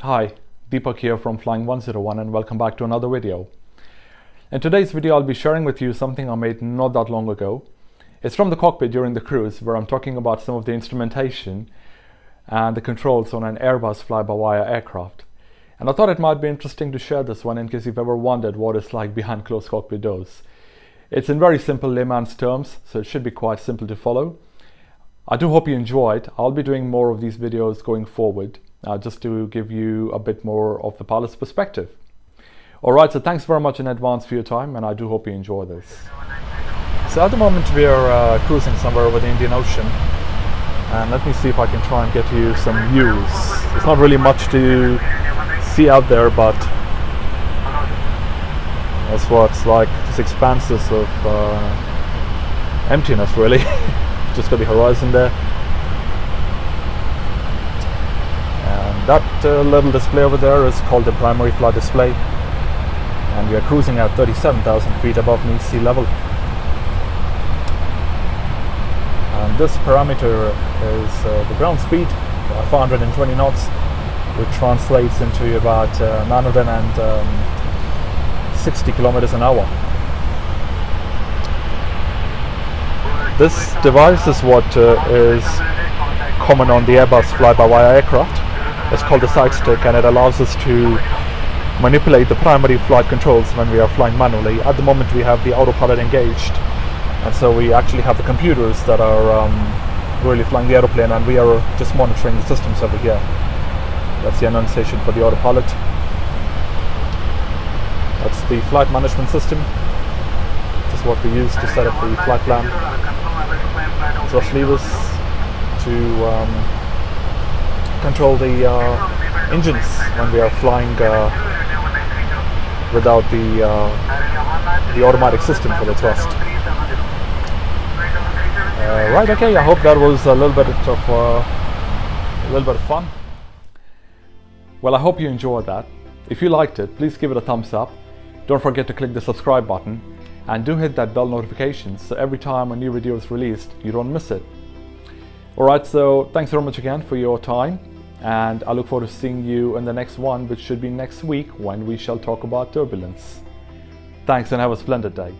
Hi, Deepak here from Flying 101 and welcome back to another video. In today's video I'll be sharing with you something I made not that long ago. It's from the cockpit during the cruise where I'm talking about some of the instrumentation and the controls on an Airbus fly-by-wire aircraft. And I thought it might be interesting to share this one in case you've ever wondered what it's like behind closed cockpit doors. It's in very simple layman's terms, so it should be quite simple to follow. I do hope you enjoyed. I'll be doing more of these videos going forward. Just to give you a bit more of the pilot's perspective. Alright, so thanks very much in advance for your time and I do hope you enjoy this. So at the moment we are cruising somewhere over the Indian Ocean, and let me see if I can try and get you some views. There's not really much to see out there, but that's what it's like, just expanses of emptiness really. Just got the horizon there. That little display over there is called the primary flight display, and we are cruising at 37,000 feet above mean sea level. And this parameter is the ground speed, 420 knots, which translates into about 960 kilometers an hour. This device is what is common on the Airbus fly-by-wire aircraft. It's called the side stick, and it allows us to manipulate the primary flight controls when we are flying manually. At the moment we have the autopilot engaged, and so we actually have the computers that are really flying the aeroplane, and we are just monitoring the systems over here. That's the annunciation for the autopilot. That's the flight management system. This is what we use to set up the flight plan. Exhaust levers to control the engines when we are flying without the automatic system for the thrust. Right, okay, I hope that was a little bit of fun. Well, I hope you enjoyed that. If you liked it, please give it a thumbs up. Don't forget to click the subscribe button and do hit that bell notification so every time a new video is released you don't miss it. Alright, so thanks very much again for your time, and I look forward to seeing you in the next one, which should be next week when we shall talk about turbulence. Thanks and have a splendid day.